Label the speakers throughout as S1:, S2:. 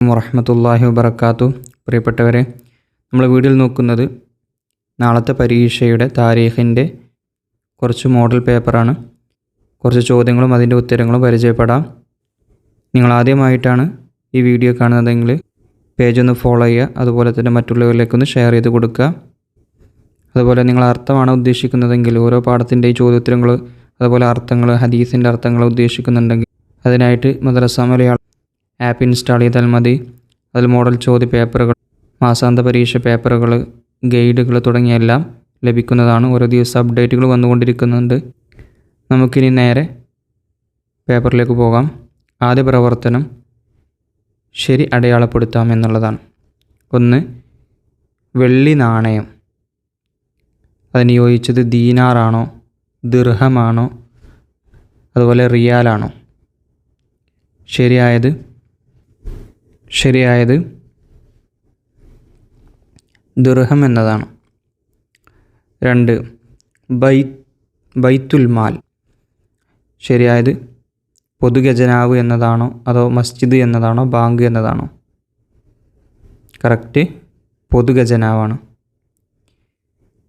S1: വറഹ്മത്തുള്ളാഹി വബറകാതുഹു. പ്രിയപ്പെട്ടവരെ, നമ്മൾ വീഡിയോയിൽ നോക്കുന്നത് നാളത്തെ പരീക്ഷയുടെ താരീഖിൻ്റെ കുറച്ച് മോഡൽ പേപ്പറാണ്. കുറച്ച് ചോദ്യങ്ങളും അതിൻ്റെ ഉത്തരങ്ങളും പരിചയപ്പെടാം. നിങ്ങൾ ആദ്യമായിട്ടാണ് ഈ വീഡിയോ കാണുന്നതെങ്കിൽ പേജ് ഒന്ന് ഫോളോ ചെയ്യുക. അതുപോലെ തന്നെ മറ്റുള്ളവരിലേക്കൊന്ന് ഷെയർ ചെയ്ത് കൊടുക്കുക. അതുപോലെ നിങ്ങൾ അർത്ഥമാണ് ഉദ്ദേശിക്കുന്നതെങ്കിൽ ഓരോ പാഠത്തിൻ്റെയും ചോദ്യോത്തരങ്ങൾ അതുപോലെ അർത്ഥങ്ങൾ, ഹദീസിൻ്റെ അർത്ഥങ്ങൾ ഉദ്ദേശിക്കുന്നുണ്ടെങ്കിൽ അതിനായിട്ട് മദ്രസ മലയാളം ആപ്പ് ഇൻസ്റ്റാൾ ചെയ്താൽ മതി. അതിൽ മോഡൽ ചോദ്യ പേപ്പറുകൾ, മാസാന്ത പരീക്ഷ പേപ്പറുകൾ, ഗൈഡുകൾ തുടങ്ങിയ എല്ലാം ലഭിക്കുന്നതാണ്. ഓരോ ദിവസം അപ്ഡേറ്റുകൾ വന്നുകൊണ്ടിരിക്കുന്നുണ്ട്. നമുക്കിനി നേരെ പേപ്പറിലേക്ക് പോകാം. ആദ്യ പ്രവർത്തനം ശരി അടയാളപ്പെടുത്താം എന്നുള്ളതാണ്. 1. വെള്ളി നാണയം. അതിന് യോജിച്ചത് ദീനാറാണോ, ദിർഹമാണോ, അതുപോലെ റിയാലാണോ? ശരിയായത് ദിർഹം എന്നതാണ്. 2. ബൈത്തുൽ മാൽ. ശരിയായത് പൊതുഖജനാവ് എന്നതാണോ അതോ മസ്ജിദ് എന്നതാണോ ബാങ്ക് എന്നതാണോ? കറക്റ്റ് പൊതുഖജനാവാണ്.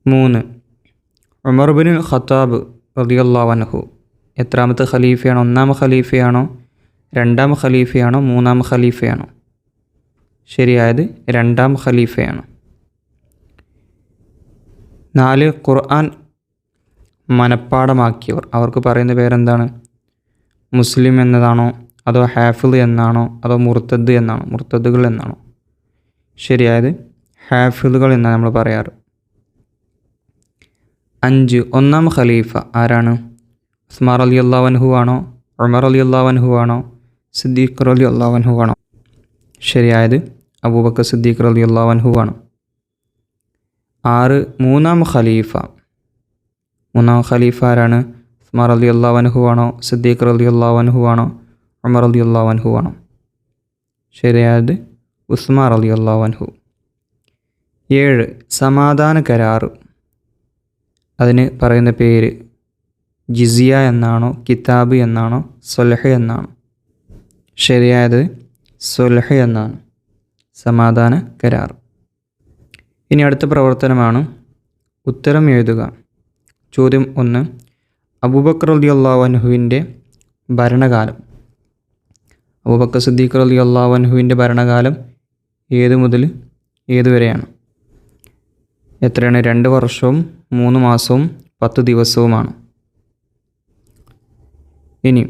S1: 3. ഉമർ ബിൻ ഖത്താബ് റളിയല്ലാഹു അൻഹു എത്രാമത്തെ ഖലീഫയാണ്? 1-ാം ഖലീഫയാണോ, 2-ാം ഖലീഫയാണോ, 3-ാം ഖലീഫയാണോ? ശരിയായത് 2-ാം ഖലീഫയാണ്. 4. ഖുർആൻ മനഃപ്പാഠമാക്കിയവർ. അവർക്ക് പറയുന്ന പേരെന്താണ്? മുസ്ലിം എന്നതാണോ അതോ ഹാഫിള് എന്നാണോ അതോ മുർത്തദ് എന്നാണോ, മുർത്തദുകൾ എന്നാണോ? ശരിയായത് ഹാഫിളുകൾ എന്നാണ് നമ്മൾ പറയാറ്. 5. 1-ാം ഖലീഫ ആരാണ്? ഉസ്മാൻ റളിയല്ലാഹു അൻഹു ആണോ, ഉമർ റളിയല്ലാഹു അൻഹു ആണോ, സിദ്ദീഖ് റളിയല്ലാഹു അൻഹു ആണോ? ശരിയായത് അബൂബക്കർ സിദ്ദീഖ് റളിയല്ലാഹു അൻഹു ആണ്. 6. 3-ാം ഖലീഫ. 3-ാം ഖലീഫ ആരാണ്? ഉസ്മാൻ റളിയല്ലാഹു അൻഹു ആണോ, സിദ്ദീഖ് റളിയല്ലാഹു അൻഹു ആണോ, ഉമർ റളിയല്ലാഹു അൻഹു ആണോ? ശരിയായത് ഉസ്മാൻ റളിയല്ലാഹു അൻഹു. 7. സമാധാന കരാറ്. അതിന് പറയുന്ന പേര് ജിസിയ എന്നാണോ, കിതാബ് എന്നാണോ, സുൽഹ് എന്നാണോ? ശരിയായത് സുൽഹ് എന്നാണ്, സമാധാന കരാർ. ഇനി അടുത്ത പ്രവർത്തനമാണ് ഉത്തരം എഴുതുക. ചോദ്യം 1. അബൂബക്കർ റളിയല്ലാഹു അൻഹുവിൻ്റെ ഭരണകാലം. അബൂബക്കർ സിദ്ദീഖ് റളിയല്ലാഹു അൻഹുവിൻ്റെ ഭരണകാലം ഏത് മുതൽ ഏത് വരെയാണ്? എത്രയാണ്? 2 വർഷവും 3 മാസവും 10 ദിവസവുമാണ്. ഇനി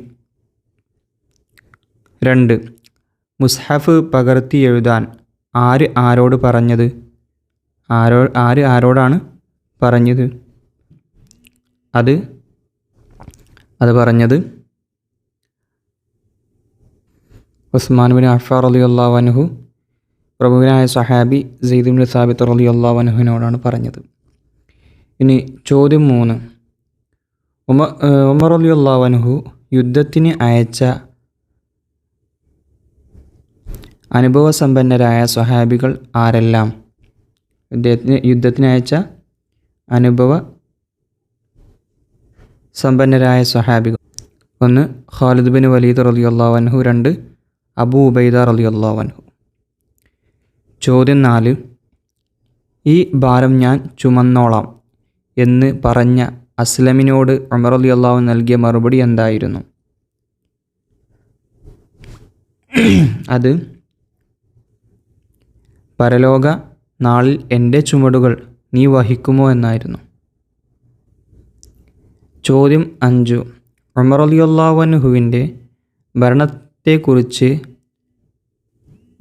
S1: 2. മുസ്ഹഫ് പകർത്തി എഴുതാൻ ആരോട് പറഞ്ഞത്? ആരോടാണ് പറഞ്ഞത്? അത് പറഞ്ഞത് ഉസ്മാൻ ബിൻ അഫ്ഫാൻ റളിയല്ലാഹു അൻഹു പ്രമുഖനായ സഹാബി സെയ്ദ് ബിൻ സാബിത്ത് റളിയല്ലാഹു അൻഹുവിനോടാണ് പറഞ്ഞത്. ഇനി ചോദ്യം 3. ഉമർ റളിയല്ലാഹു അൻഹു യുദ്ധത്തിന് അയച്ച അനുഭവസമ്പന്നരായ സ്വഹാബികൾ ആരെല്ലാം? യുദ്ധത്തിന് അയച്ച അനുഭവ സമ്പന്നരായ സ്വഹാബികൾ. 1. ഖാലിദ് ബിൻ വലീദ് റളിയല്ലാഹു അൻഹു. 2. അബൂ ഉബൈദ റളിയല്ലാഹു അൻഹു. ചോദ്യം 4. ഈ ഭാരം ഞാൻ ചുമന്നോളാം എന്ന് പറഞ്ഞ അസ്ലമിനോട് ഉമർ റളിയല്ലാഹു നൽകിയ മറുപടി എന്തായിരുന്നു? അത് പരലോക നാളിൽ എൻ്റെ ചുമടുകൾ നീ വഹിക്കുമോ എന്നായിരുന്നു. ചോദ്യം 5. ഉമർ റളിയല്ലാഹു അൻഹുവിൻ്റെ ഭരണത്തെക്കുറിച്ച്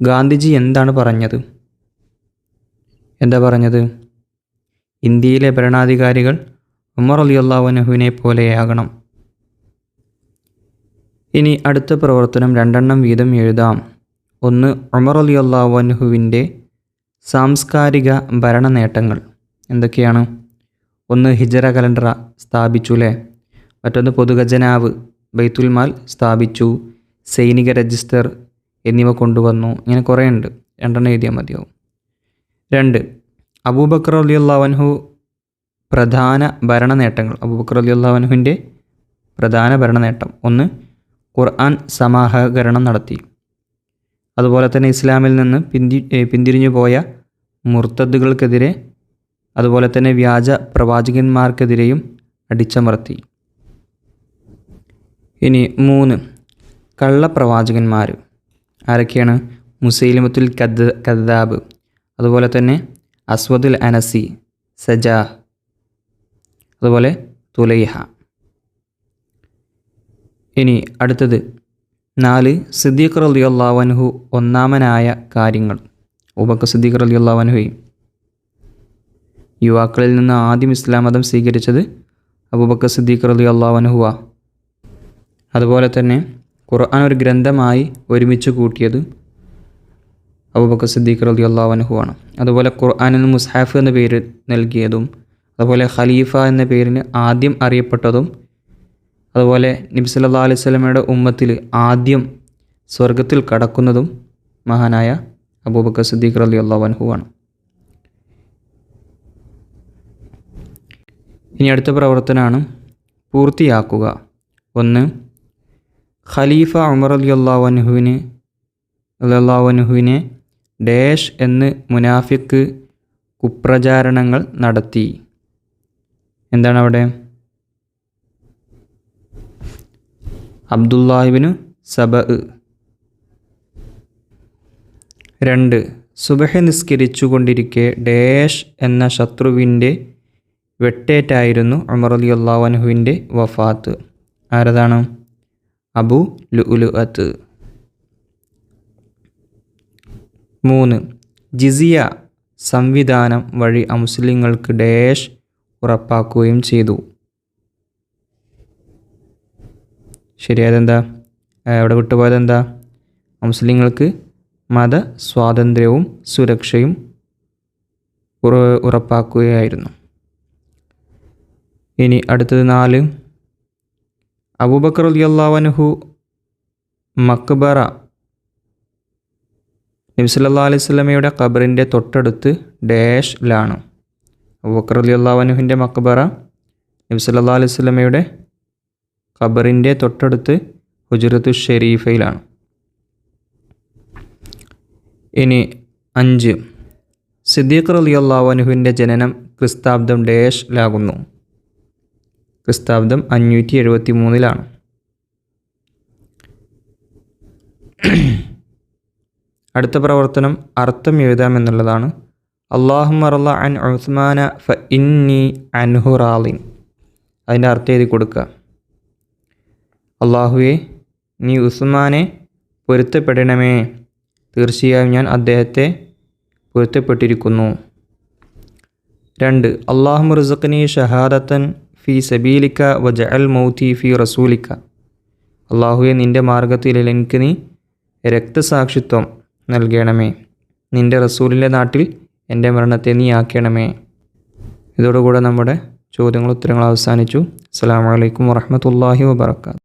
S1: ഗാന്ധിജി എന്താണ് പറഞ്ഞത്? എന്താ പറഞ്ഞത്? ഇന്ത്യയിലെ ഭരണാധികാരികൾ ഉമർ റളിയല്ലാഹു അൻഹുവിനെ പോലെയാകണം. ഇനി അടുത്ത പ്രവർത്തനം 2 വീതം എഴുതാം. 1. ഉമർ റളിയല്ലാഹു അൻഹുവിൻ്റെ സാംസ്കാരിക ഭരണ നേട്ടങ്ങൾ എന്തൊക്കെയാണ്? 1. ഹിജറ കലണ്ടർ സ്ഥാപിച്ചു അല്ലേ? മറ്റൊന്ന് പൊതുഖജനാവ് ബൈത്തുൽ മാൽ സ്ഥാപിച്ചു, സൈനിക രജിസ്റ്റർ എന്നിവ കൊണ്ടുവന്നു. ഇങ്ങനെ കുറേ ഉണ്ട്, 2 എഴുതിയാൽ മതിയാവും. 2. അബൂബക്കർ റളിയല്ലാഹു അൻഹു പ്രധാന ഭരണ നേട്ടങ്ങൾ. അബൂബക്കർ റളിയല്ലാഹു അൻഹുവിൻ്റെ പ്രധാന ഭരണ നേട്ടം 1. ഖുർആൻ സമാഹകരണം നടത്തി. അതുപോലെ തന്നെ ഇസ്ലാമിൽ നിന്ന് പിന്തിരിഞ്ഞു പോയ മുർത്തദ്ദുകൾക്കെതിരെ, അതുപോലെ തന്നെ വ്യാജ പ്രവാചകന്മാർക്കെതിരെയും അടിച്ചമർത്തി. ഇനി 3 കള്ളപ്രവാചകന്മാർ. ആരൊക്കെയാണ്? മുസൈലിമത്തുൽ കദ്ദാബ്, അതുപോലെ തന്നെ അസ്വദുൽ അനസി, സജാഹ്, അതുപോലെ തുലൈഹ. ഇനി അടുത്തത് 4 സിദ്ദീഖ് റളിയല്ലാഹു അൻഹു ഒന്നാമനായ കാര്യങ്ങൾ. അബൂബക്കർ സിദ്ദീഖ് റളിയല്ലാഹു അൻഹു യുവാക്കളിൽ നിന്ന് ആദ്യം ഇസ്ലാം മതം സ്വീകരിച്ചത് അബൂബക്കർ സിദ്ദീഖ് റളിയല്ലാഹു അൻഹുവാ. അതുപോലെ തന്നെ ഖുർആൻ ഒരു ഗ്രന്ഥമായി ഒരുമിച്ച് കൂട്ടിയത് അബൂബക്കർ സിദ്ദീഖ് റളിയല്ലാഹു അൻഹുവാണ്. അതുപോലെ ഖുർആനിന് മുസ്ഹഫ് എന്ന പേര് നൽകിയതും, അതുപോലെ ഖലീഫ എന്ന പേരിന് ആദ്യം അറിയപ്പെട്ടതും, അതുപോലെ നബി സല്ലല്ലാഹു അലൈഹി വസല്ലമയുടെ ഉമ്മത്തിൽ ആദ്യം സ്വർഗത്തിൽ കടക്കുന്നതും മഹാനായ അബൂബക്കർ സിദ്ദീഖ് റളിയല്ലാഹു അൻഹുവാണ്. ഇനി അടുത്ത പ്രവർത്തനമാണ് പൂർത്തിയാക്കുക. 1 ഖലീഫ ഉമർ റളിയല്ലാഹു അൻഹുവിനെ ഡാഷ് എന്ന് മുനാഫിക്ക് കുപ്രചാരണങ്ങൾ നടത്തി. എന്താണ് അവിടെ? അബ്ദുല്ലാഹിബ്നു സബഅ. 2 സുബഹ് നിസ്കരിച്ചു കൊണ്ടിരിക്കെ ഡാഷ് എന്ന ശത്രുവിൻ്റെ വെട്ടേറ്റായിരുന്നു ഉമർ റളിയല്ലാഹു അൻഹുവിൻ്റെ വഫാത്ത്. ആരതാണ്? അബൂ ലുഅ്ലുഅത്ത്. 3 ജിസിയ സംവിധാനം വഴി അമുസ്ലിങ്ങൾക്ക് ഡാഷ് ഉറപ്പാക്കുകയും ചെയ്തു. ശരിയായതെന്താ? അവിടെ വിട്ടുപോയതെന്താ? മുസ്ലിങ്ങൾക്ക് മത സ്വാതന്ത്ര്യവും സുരക്ഷയും ഉറപ്പാക്കുകയായിരുന്നു. ഇനി അടുത്തത് 4 അബൂബക്കർ റളിയല്ലാഹു അൻഹു മക്ബറ, നബി സല്ലല്ലാഹു അലൈഹി വസല്ലമയുടെ ഖബറിൻ്റെ തൊട്ടടുത്ത് ഡാഷിലാണ്. അബൂബക്കർ റളിയല്ലാഹു അൻഹുവിൻ്റെ മക്ബറ നബി സല്ലല്ലാഹു അലൈഹി വസല്ലമയുടെ ഖബറിൻ്റെ തൊട്ടടുത്ത് ഹുജ്റത്തു ഷരീഫയിലാണ്. ഇനി 5 സിദ്ദീഖ് റളിയല്ലാഹു അൻഹുവിൻ്റെ ജനനം ക്രിസ്താബ്ദം ഡാഷിലാകുന്നു. ക്രിസ്താബ്ദം 573 അടുത്ത പ്രവർത്തനം അർത്ഥം എഴുതാമെന്നുള്ളതാണ്. അല്ലാഹുമ്മ റള അൻ ഉസ്മാന ഫ ഇന്നി അൻഹു റാളിൻ. അതിൻ്റെ അർത്ഥം എഴുതി കൊടുക്കുക. അള്ളാഹുവേ, നീ ഉസ്മാനെ പൊരുത്തപ്പെടണമേ, തീർച്ചയായും ഞാൻ അദ്ദേഹത്തെ പൊരുത്തപ്പെട്ടിരിക്കുന്നു. 2 അല്ലാഹുമ്മ റുസ്ഖ്നി ഷഹാദത്തൻ ഫി സബീലിക വജഅൽ മൗതി ഫി റസൂലിക. അള്ളാഹുവെ, നിൻ്റെ മാർഗത്തിൽ എനിക്ക് നീ രക്തസാക്ഷിത്വം നൽകണമേ, നിൻ്റെ റസൂലിൻ്റെ നാട്ടിൽ എൻ്റെ മരണത്തെ നീ ആക്കണമേ. ഇതോടുകൂടെ നമ്മുടെ ചോദ്യങ്ങളും ഉത്തരങ്ങളും അവസാനിച്ചു. അസ്സലാമു അലൈക്കും വറഹ്മത്തുള്ളാഹി വബറകാതുഹു.